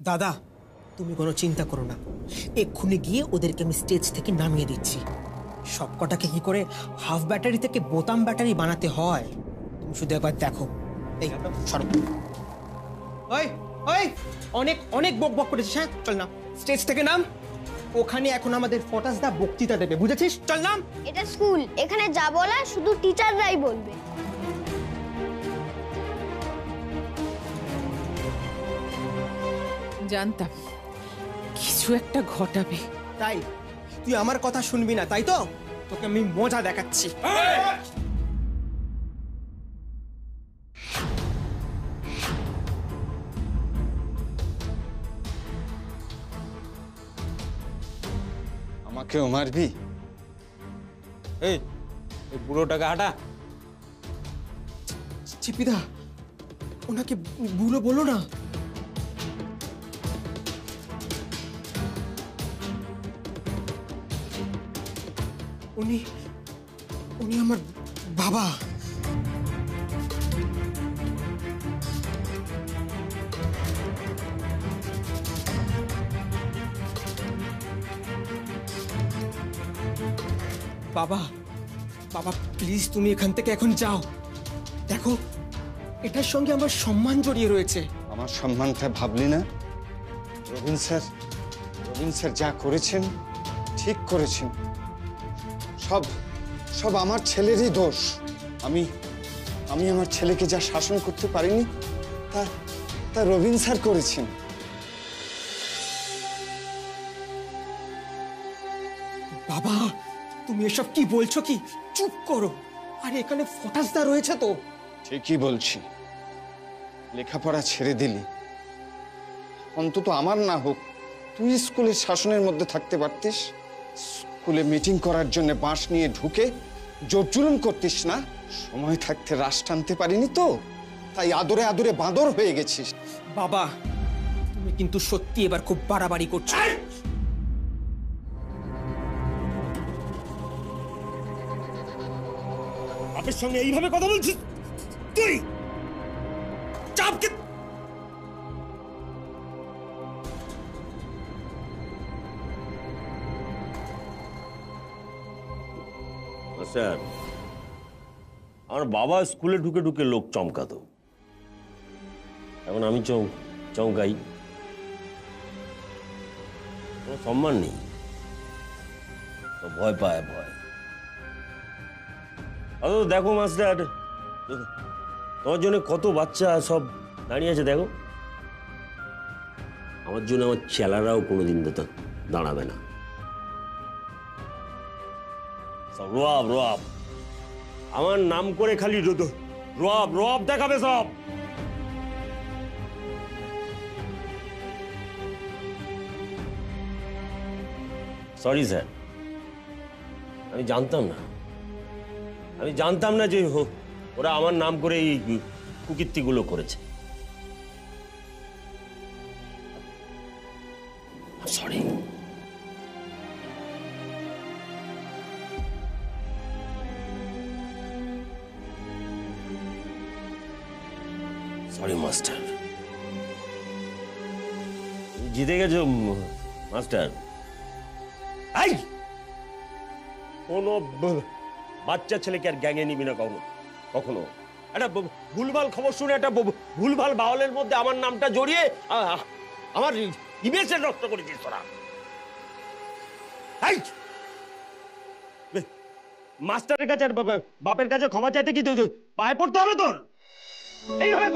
দাদা, তুমি কোনো চিন্তা করো না, এক্ষুনি গিয়ে ওদেরকে আমি স্টেজ থেকে নামিয়ে দিচ্ছি। সবকটাকে কি করে হাফ ব্যাটারি থেকে বোতাম ব্যাটারি বানাতে হয় তুমি শুধু একবার দেখো। এই সরো। ওই ওই, অনেক অনেক বক বক করেছিস, হ্যাঁ চল না স্টেজ থেকে নাম। ওখানে এখন আমাদের ফটাস দা বক্তৃতা দেবে, বুঝেছিস? চল নাম। এটা স্কুল, এখানে যা বলা শুধু টিচাররাই বলবে। জানতাম কিছু একটা ঘটাবে। তাই তুই আমার কথা শুনবি না, তাই তো? তোকে আমি মজা দেখাচ্ছি। আমাকেও মারবি? এই বুড়োটাকে হাঁটা। চিপিদা, ওনাকে বুড়ো বলো না। উনি উনি আমার বাবা। বাবা, বাবা প্লিজ তুমি এখান থেকে এখন যাও। দেখো, এটার সঙ্গে আমার সম্মান জড়িয়ে রয়েছে। আমার সম্মানটা ভাবলি না? রবীন স্যার যা করেছেন ঠিক করেছেন। সব সব আমার ছেলেরই দোষ। আমি আমার ছেলেকে যা শাসন করতে পারিনি তা রবীন স্যার করেছেন। বাবা, তুমি এসব কি বলছো? কি চুপ করো। আরে এখানে ফটাসদা রয়েছে তো। ঠিকই বলছি, লেখাপড়া ছেড়ে দিলি, অন্তত আমার না হোক তুই স্কুলের শাসনের মধ্যে থাকতে পারতিস। স্কুলে মিটিং করার জন্য বাঁশ নিয়ে ঢুকে জোর জুলুম করতিস না। সময় থাকতে রাশ টানতে পারিনি তো, তাই আদরে আদরে বাঁদর হয়ে গেছিস। বাবা, তুমি কিন্তু সত্যি এবার খুব বাড়াবাড়ি করছো। বাপের সঙ্গে এইভাবে কথা বলছিস তুই? চাপকে স্যার, আমার বাবা স্কুলে ঢুকে ঢুকে লোক চমকাতো, এখন আমি চমকাই। কোনো সম্মান নেই, ভয় পায় ভয়। দেখো মাস্টার, তোমার জন্য কত বাচ্চা সব দাঁড়িয়ে আছে দেখো। আমার জন্য আমার চেলারাও কোনোদিন দাঁড়াবে না। সব রোয়াব রোয়াব, আমার নাম করে খালি রোয়াব রোয়াব দেখাবে সব। সরি স্যার, আমি জানতাম না যে ওরা আমার নাম করে এই কুকীর্তিগুলো করেছে। সরি। Sorry master. জিতে গেছো মাস্টার। কোন বাচ্চা ছেলেকে আর গ্যাংয়ে নিবি না কখনো। একটা ভুলভাল খবর শুনে একটা ভুলভাল বাউলের মধ্যে আমার নামটা জড়িয়ে আমার ইমেজের নষ্ট করেছিস তোরা। মাস্টারের কাছে আর বাপের কাছে ক্ষমা চাইতে কি পায়ে পড়তে হবে তোর? এইভাবে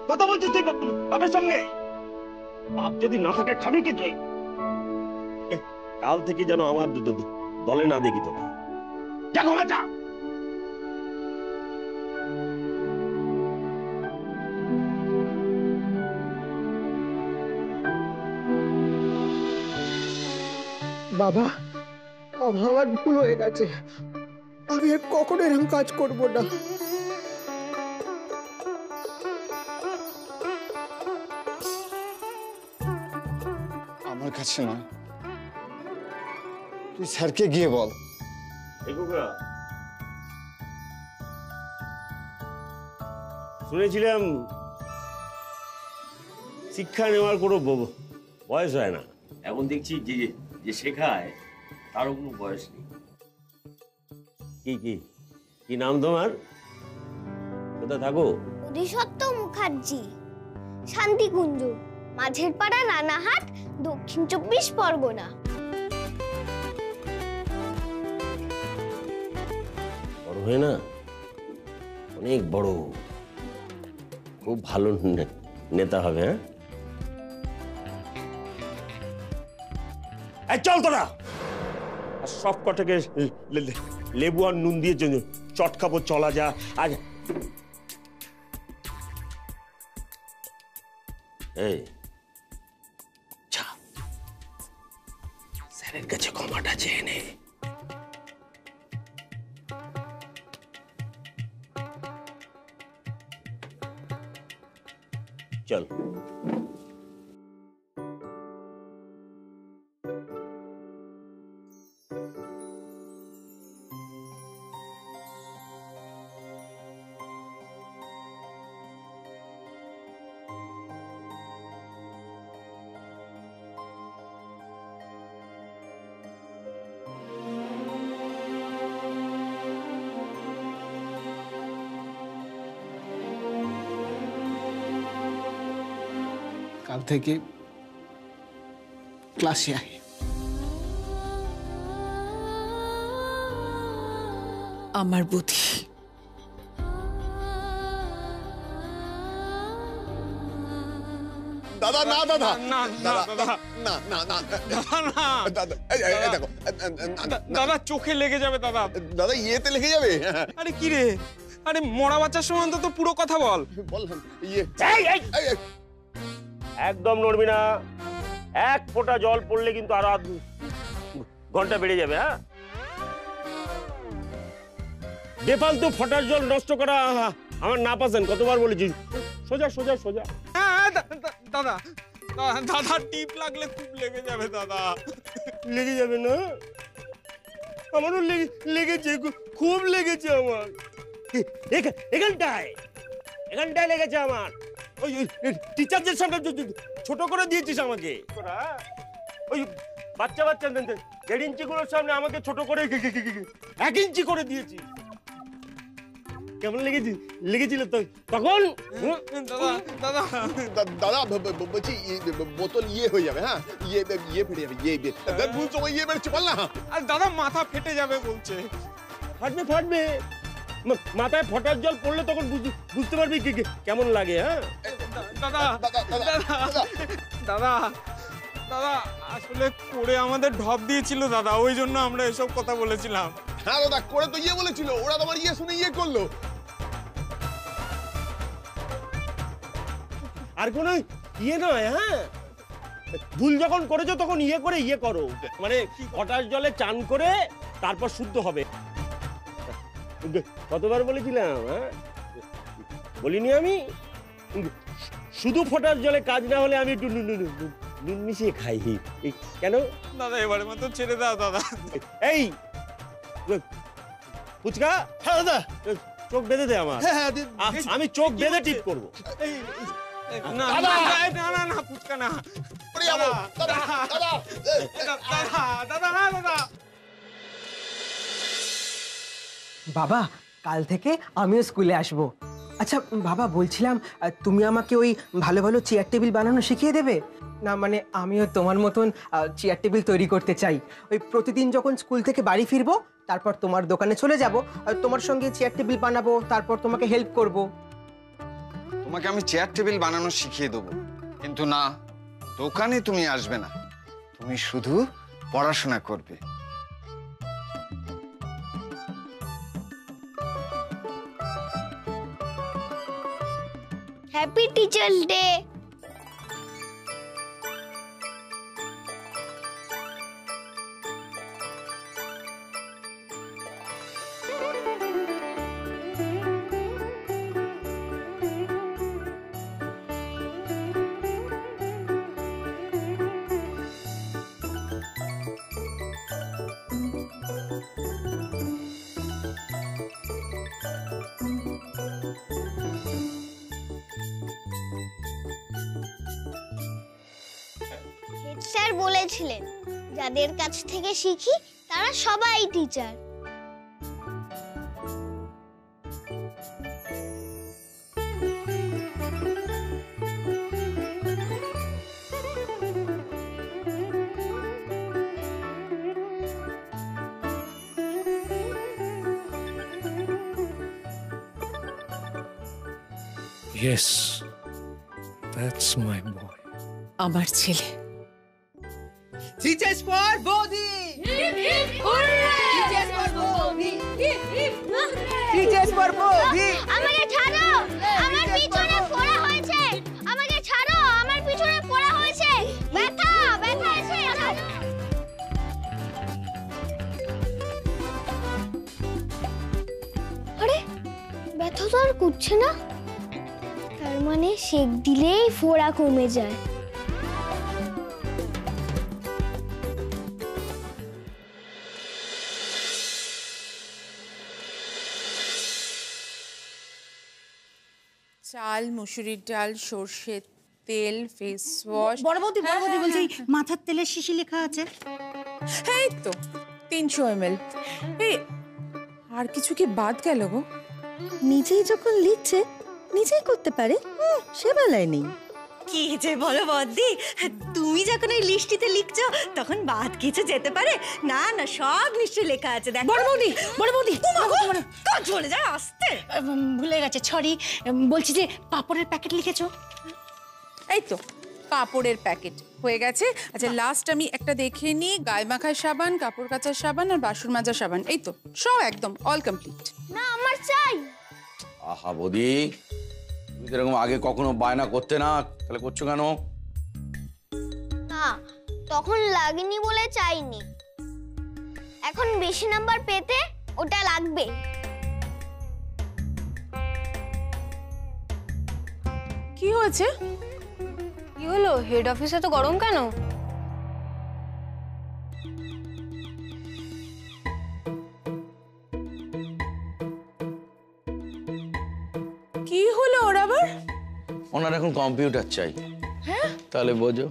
কথা বলছিস তুই বাপের সঙ্গে? বাপ যদি না থাকে খাবি কি তুই? কাল থেকে যেন আমার দলে না দেখি তোকে। দেখো বাচ্চা, বাবা, আমার ভুল হয়ে গেছে, আমি আর কখনো এরকম কাজ করব না। আমার কাছে নয়, তুই স্যারকে গিয়ে বল। শুনেছিলাম শিক্ষা নেওয়ার কোনো বয়স হয় না। এখন দেখছি যে যে শেখায় তারও কোনো বয়স নেই। কি কি কি নাম তোমার? কোথায় থাকো? অধিসত্ত্ব মুখার্জি, শান্তিকুঞ্জ, মাঝের পাড়া, রানাহাট, দক্ষিণ 24 পরগনা। বড় হয়ে না অনেক বড়, খুব ভালো নেতা হবে। হ্যাঁ চল তোরা, আর সব কটাকে লেবু আর নুন দিয়ে চট খাবো, চলা যা। আজ এই যা স্যারের কাছে ক্ষমাটা চেয়ে নে। চল। কাল থেকে ক্লাসে আয়। আমার বুদ্ধি। দাদা না দাদা না না দাদা না না না না দাদা এই দেখো দাদা চোখে লেগে যাবে দাদা। দাদা ইয়েতে লেগে যাবে। আরে কি রে, আরে মরা বাচ্চার সময় অন্তত পুরো কথা বল। বললাম ইয়ে একদম নড়বি না, এক ফোঁটা জল পড়লে কিন্তু আরো আধ ঘন্টা বেড়ে যাবে। হ্যাঁ, বেফালতু ফোঁটার জল নষ্ট করা আমার না পাসেন, কতবার বলেছি। সোজা সোজা সোজা। দাদা দাদা টিপ লাগলে খুব লেগে যাবে দাদা। লেগে যাবে না? আমারও লেগেছে, খুব লেগেছে আমার। এখানটায় এখানটায় লেগেছে আমার। ওই টিচারদের সামনে ছোট করে দিয়েছিস আমাকে। ওই বাচ্চা বাচ্চা 1.5 ইঞ্চি গুলোর সামনে আমাকে ছোট করে 1 ইঞ্চি করে দিয়েছিস। কেমন লেগেছিল তখন? দাদা দাদা বলছি বোতল ইয়ে হয়ে যাবে। হ্যাঁ ইয়ে ফেটে যাবে। ইয়ে ভুল সময় ইয়ে বেরোচ্ছে, বল না। আর দাদা মাথা ফেটে যাবে বলছে। ফাটবে ফাটবে, মাথায় ফোঁটার জল পড়লে তখন বুঝতে পারবি কেমন লাগে। হ্যাঁ দাদা দাদা দাদা আসলে করে আমাদের ঢপ দিয়েছিল দাদা, ওই জন্য আমরা এসব কথা বলেছিলাম। হ্যাঁ দাদা করে তো ইয়ে বলেছিল, ওরা তোমার ইয়ে শুনে ইয়ে করলো। আর কোনো ইয়ে নয়। হ্যাঁ, ভুল যখন করেছো তখন ইয়ে করে ইয়ে করো, মানে ফোঁটার জলে চান করে তারপর শুদ্ধ হবে। কতবার বলেছিলাম? হ্যাঁ বলিনি আমি? শুধু ফোঁটার জলে কাজ না হলে আমি একটু নুন মিশিয়ে খাই। কেন দাদা এবারে মতো ছেড়ে দাও দাদা। এই ফুচকা, হ্যাঁ দাদা, চোখ বেঁধে দে আমার। আমি চোখ বেঁধে টিপ করবো। না না না না ফুচকা না। দাদা দাদা দাদা না দাদা। বাবা কাল থেকে আমিও স্কুলে আসব। আচ্ছা বাবা বলছিলাম, তুমি আমাকে ওই ভালো ভালো চেয়ার টেবিল বানানো শিখিয়ে দেবে? না মানে আমিও তোমার মতন চেয়ার টেবিল তৈরি করতে চাই। ওই প্রতিদিন যখন স্কুল থেকে বাড়ি ফিরবো তারপর তোমার দোকানে চলে যাব, তোমার সঙ্গে চেয়ার টেবিল বানাবো, তারপর তোমাকে হেল্প করব। তোমাকে আমি চেয়ার টেবিল বানানো শিখিয়ে দেবো, কিন্তু না, দোকানে তুমি আসবে না, তুমি শুধু পড়াশোনা করবে। Happy teachers day. Head sir বলেছিলেন যাদের কাছ থেকে শিখি তারা সবাই teacher. Yes, that's my boy. আমার ছেলে। Teachers for body! Teachers for body! Teachers for body! আমাকে ছাড়ো, আমার পিছনে ফোড়া হয়েছে। আমাকে ছাড়ো, আমার পিছনে ফোড়া হয়েছে। ব্যথা, ব্যথা এসে। আরে ব্যথা তো আর করছে না, তার মানে সেক দিলেই ফোড়া কমে যায়। চাল, মুসুরির ডাল, সর্ষের তেল, ফেস ওয়াশ। বড় বৌদি বলছি মাথার তেলের শিশি লেখা আছে। এই তো 300 ml। এই আর কিছু কি বাদ গেল গো? নিজেই যখন লিখছে নিজেই করতে পারে, সে বেলায় নেই। কি যে বলো বদ্দি, তুমি যখন ওই লিস্টিতে লিখছো তখন বাদ কিছু যেতে পারে? না না, সব নিশ্চয়ই লেখা আছে। দেখ বড় বৌদি কাজ চলে যায় আসতে ভুলে গেছে, সরি। বলছি যে পাপড়ের প্যাকেট লিখেছো? এই তো পাপড়ের প্যাকেট হয়ে গেছে। আচ্ছা লাস্ট আমি একটা দেখে নিই, গায়ে মাখার সাবান, কাপড় কাচার সাবান আর বাসন মাজার সাবান। এই তো সব একদম অল কমপ্লিট। না আমার চাই। আহা বৌদি, তুমি এরকম আগে কখনো বায়না করতে না, তাহলে করছো কেন? না তখন লাগেনি বলে চাইনি, এখন বেশি নাম্বার পেতে ওটা লাগবে। কি হয়েছে? কি হলো? হেড অফিসে তো গরম কেন? কি হলো ওর আবার? ওনার এখন কম্পিউটার চাই। হ্যাঁ তাহলে বোঝো।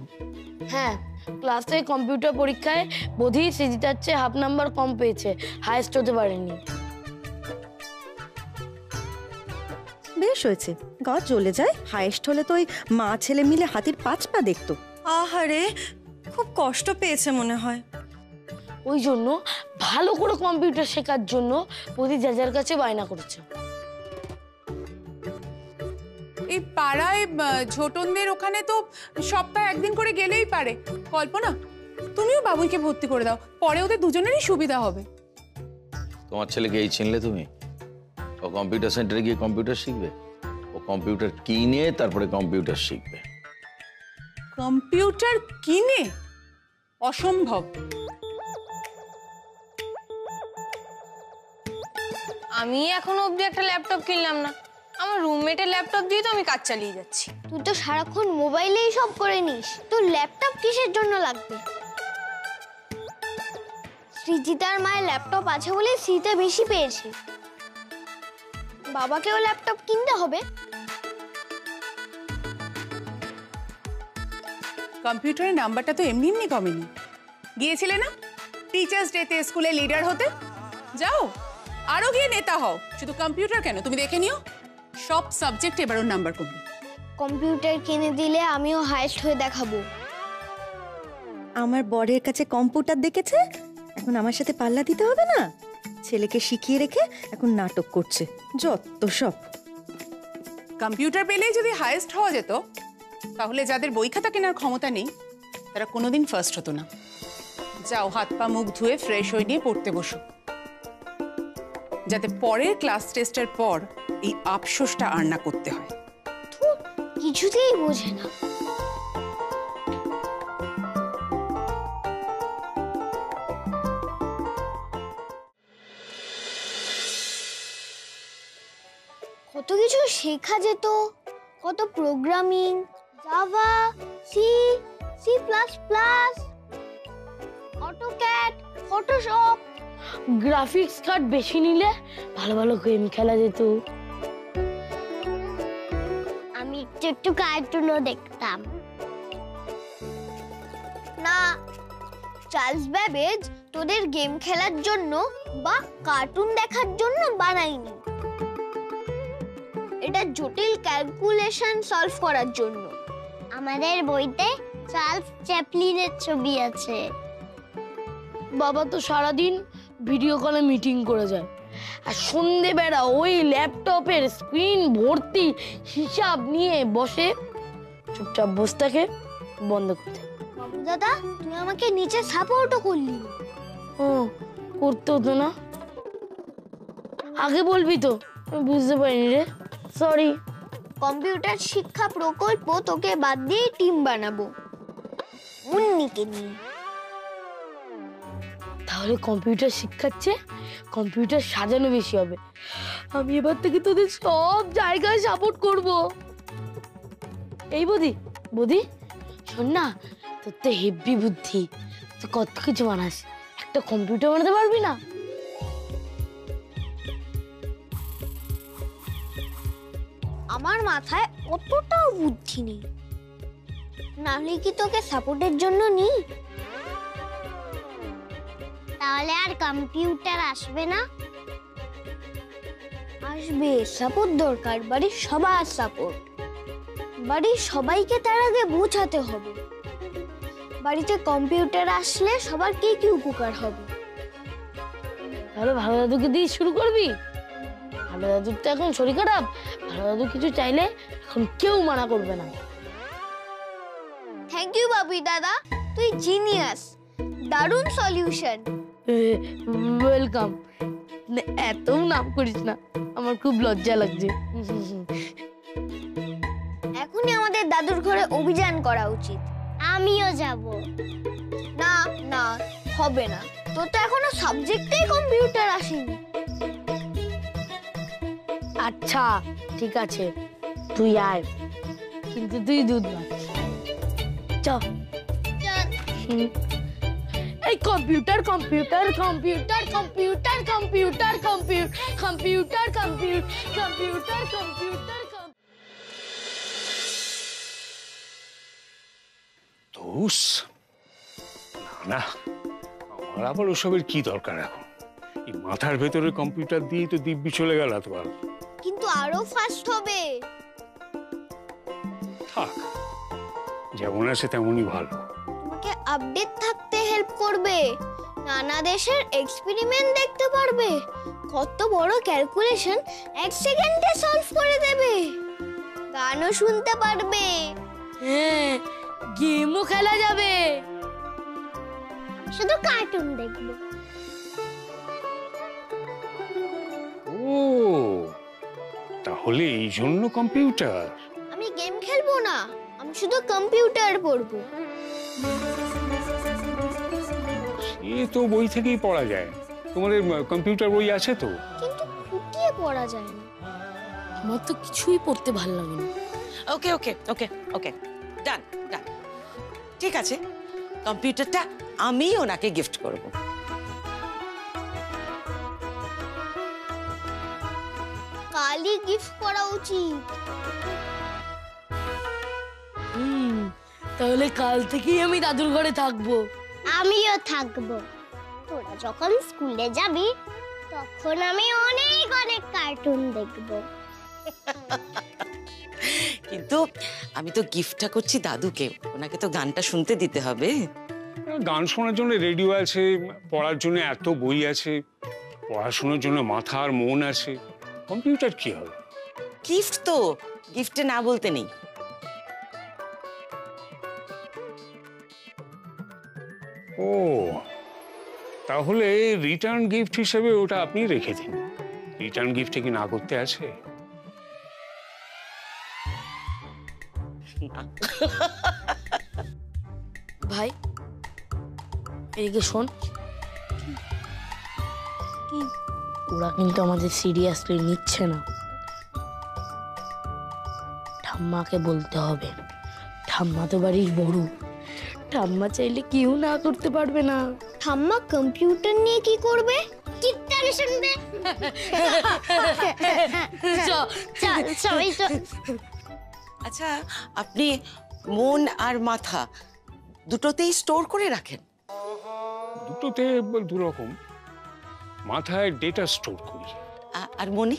হ্যাঁ, ক্লাসে কম্পিউটার পরীক্ষায় বোধি সৃজিতার চেয়ে হাফ নাম্বার কম পেয়েছে, হাইয়েস্ট হতে পারেনি। বেশ হয়েছে, গা জ্বলে যায়। হাইয়েস্ট হলে তো ওই মা ছেলে মিলে হাতির 5 পা দেখতো। আহারে, খুব কষ্ট পেয়েছে মনে হয়। ওই জন্য ভালো করে কম্পিউটার শেখার জন্য বোধি যার কাছে বায়না করেছে। এই পাড়ায় ছোটনদের ওখানে তো সপ্তাহে একদিন করে গেলেই পারে। কল্পনা, তুমিও বাবুইকে ভর্তি করে দাও, পরে ওদের দুজনেরই সুবিধা হবে। তোমার ছেলেকে এই চিনলে তুমি? ও কম্পিউটার সেন্টারে গিয়ে কম্পিউটার শিখবে? ও কম্পিউটার কিনে তারপরে কম্পিউটার শিখবে। কম্পিউটার কিনে? অসম্ভব। আমি এখনো অবধি একটা ল্যাপটপ কিনলাম না, আমার রুমমেটের ল্যাপটপ দিয়ে তো আমি কাজ চালিয়ে যাচ্ছি। তুই তো সারাক্ষণ মোবাইলেই সব করে নিস, তোর ল্যাপটপ কিসের জন্য লাগবে? সৃজিতার মায়ের ল্যাপটপ আছে বলে সৃজিতা বেশি পেয়েছে, বাবাকেও ল্যাপটপ কিনতে হবে। কম্পিউটারের নাম্বারটা তো এমনি এমনি কমেনি। গিয়েছিলে না টিচার্স ডেতে স্কুলে লিডার হতে? যাও আরো গিয়ে নেতা হও। শুধু কম্পিউটার কেন, তুমি দেখে নিও সব সাবজেক্ট এবার ওর নাম্বার কমবে। কম্পিউটার কিনে দিলে আমিও হাইয়েস্ট হয়ে দেখাবো। আমার বরের কাছে কম্পিউটার দেখেছে, এখন আমার সাথে পাল্লা দিতে হবে না। ছেলেকে শিখিয়ে রেখে এখন নাটক করছে, যত সব। কম্পিউটার পেলেই যদি হাইয়েস্ট হওয়া যেত তাহলে যাদের বই খাতা কেনার ক্ষমতা নেই তারা কোনোদিন ফার্স্ট হতো না। যাও হাত পা মুখ ধুয়ে ফ্রেশ হয়ে নিয়ে পড়তে বসো, যাতে পরের ক্লাস টেস্টের পর এই আফসোসটা আর না করতে হয়। কিছুতেই বোঝে না। কত কিছু শেখা যেত, কত programming, Java, C, C plus plus, AutoCAD, Photoshop. Graphics card বেশি নিলে ভালো ভালো গেম খেলা যেত। আমি একটু একটু কার্টুনও দেখতাম। চার্লস ব্যাবেজ তোদের গেম খেলার জন্য বা কার্টুন দেখার জন্য বানাইনি। এটা জটিল ক্যালকুলেশন সলভ করার জন্য। আমাদের বইতে চার্লস চ্যাপলিনের ছবি আছে। বাবা তো সারাদিন ভিডিও কলে মিটিং করে যায়, আর সন্ধেবেলা ওই ল্যাপটপের স্ক্রিন ভর্তি হিসাব নিয়ে বসে, চুপচাপ বসে থাকে, বন্ধ করতে। বাবু দাদা, তুই আমাকে নিচে সাপোর্টও করলি। ও, করতে হতো না, আগে বলবি তো, আমি বুঝতে পারিনি রে, সরি। কম্পিউটার শিক্ষা প্রকল্প তোকে বাদ দিয়ে টিম বানাবো মুন্নিকে নিয়ে। তাহলে কম্পিউটার শিক্ষাচ্ছে কম্পিউটার সাজানো বেশি হবে। আমি এবার থেকে তোদের সব জায়গায় সাপোর্ট করব। এই বৌদি শোন না, তোর তো হেভি বুদ্ধি, তুই কত কিছু বানাস, একটা কম্পিউটার বানাতে পারবি না? আমার মাথায় অতটাও বুদ্ধি নেই, নাহলে কি তোকে সাপোর্টের জন্য নি? তাহলে আর কম্পিউটার আসবে না? আসবে, সাপোর্ট দরকার, বাড়ির সবার সাপোর্ট। বাড়ির সবাইকে তার আগে বোঝাতে হবে বাড়িতে কম্পিউটার আসলে সবার কি কি উপকার হবে। তাহলে ভালো দাদুকে দিয়ে শুরু করবি? ভালো দাদুর তো এখন শরীর খারাপ, ভালো দাদু কিছু চাইলে এখন কেউ মানা করবে না। থ্যাংক ইউ বাবি দাদা, তুই জিনিয়াস, দারুণ সলিউশন। ওয়েলকাম। এত নাম করিস না, আমার খুব লজ্জা লাগছে। এখনই আমাদের দাদুর ঘরে অভিযান করা উচিত। আমিও যাব। না না, হবে না, তোর তো এখনো সাবজেক্টেই কম্পিউটার আসেনি। আচ্ছা ঠিক আছে, তুই আয়, কিন্তু তুই দুধ মাখ। চল। এই computer computer computer computer computer computer computer computer. দোষ না, আমার আবার ওসবের কি দরকার এখন? এই মাথার ভেতরে কম্পিউটার দিয়েই তো দিব্যি চলে গেল এতবার। কিন্তু আরো ফাস্ট হবে। থাক, যেমন আছে তেমনই ভালো। তোমাকে আপডেট থাকতে হেল্প করবে, নানা দেশের এক্সপেরিমেন্ট দেখতে পারবে, কত বড় ক্যালকুলেশন 1 সেকেন্ডে সলভ করে দেবে, গানও শুনতে পারবে। হ্যাঁ, গেমও খেলা যাবে। শুধু কার্টুন দেখবো। ও, তাহলে এই জন্য কম্পিউটার? আমি গেম খেলবো না, আমি শুধু কম্পিউটার পড়বো। সে তো বই থেকেই পড়া যায়, তোমাদের কম্পিউটার বই আছে তো। কিন্তু খুঁটিয়ে পড়া যায় না। আমার তো কিছুই পড়তে ভালো লাগে না। ওকে ওকে ওকে ওকে, ডান ডান, ঠিক আছে, কম্পিউটারটা আমি ওনাকে গিফট করব। কালই গিফট করা উচিত। তাহলে কাল থেকেই আমি দাদুর ঘরে থাকবো। আমিও থাকবো। তোরা যখন স্কুলে যাবি তখন আমি অনেক অনেক কার্টুন দেখবো। কিন্তু আমি তো গিফটটা করছি দাদুকে, ওনাকে তো গানটা শুনতে দিতে হবে। গান শোনার জন্য রেডিও আছে, পড়ার জন্য এত বই আছে, পড়াশোনার জন্য মাথা আর মন আছে, কম্পিউটার কি হবে? গিফট তো, গিফটে না বলতে নেই। ও, তাহলে রিটার্ন গিফট হিসেবে ওটা আপনি রেখে দিন। রিটার্ন গিফটে কি না করতে আছে? ভাই এদিকে শোন, ওরা কিন্তু আমাদের সিরিয়াসলি নিচ্ছে না। ঠাম্মাকে বলতে হবে, ঠাম্মা তো বাড়ির বড়, ঠাম্মা চাইলে কেউ না করতে পারবে না। ঠাম্মা কম্পিউটার নিয়ে কি করবে? কিত্তার শুনবে। চল সবাই চল। আচ্ছা, আপনি মন আর মাথা দুটোতেই স্টোর করে রাখেন? দুটোতে দু রকম। মাথায় ডেটা স্টোর করি, আর মনে?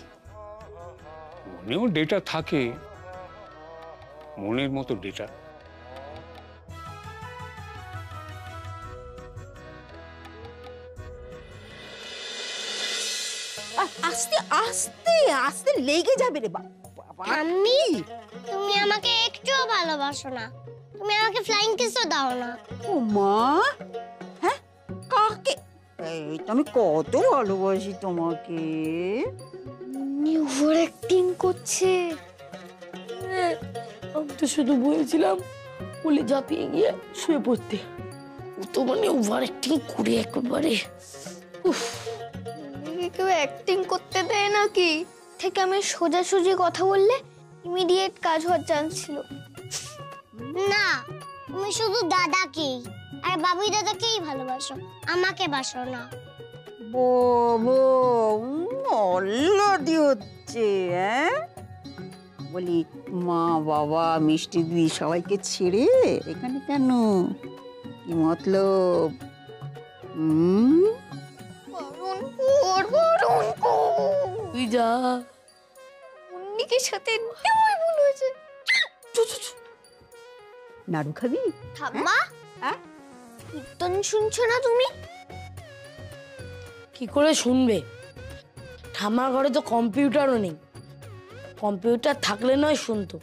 মনেও ডেটা থাকে, মনের মতো ডেটা। আস্তে আস্তে আস্তে লেগে যাবে রে ঠাম্মি, তুমি আমাকে একটুও ভালোবাসো না। তুমি আমাকে ফ্লাইং কিসও দাও না। ও মা, হ্যাঁ কাকে? এই তো আমি কত ভালোবাসি তোমাকে। ওভার অ্যাক্টিং করছে। আমি তো শুধু বলেছিলাম বলে ঝাঁপিয়ে গিয়ে শুয়ে পড়তে, ও তো মানে ওভার অ্যাক্টিং করে একেবারে। উফ, কেউ অ্যাক্টিং করতে দেয় নাকি? থেকে আমি সোজাসুজি কথা বললে ইমিডিয়েট কাজ হওয়ার চান্স ছিল। না, তুমি শুধু দাদাকেই আর বাবুই দাদাকেই ভালোবাসো, আমাকে বাসো না। বাবা আল্লাদি হচ্ছে, হ্যাঁ বলি মা বাবা মিষ্টি দিদি সবাইকে ছেড়ে এখানে কেন? কি মতলব? তুই যা, মুন্নিকে সাথে নেওয়াই ভুল হয়েছে। নাড়ু খাবি? ঠাম্মা, কীর্তন শুনছো না তুমি? কি করে শুনবে? ঠাম্মার ঘরে তো কম্পিউটারও নেই, কম্পিউটার থাকলে নয় শুনতো।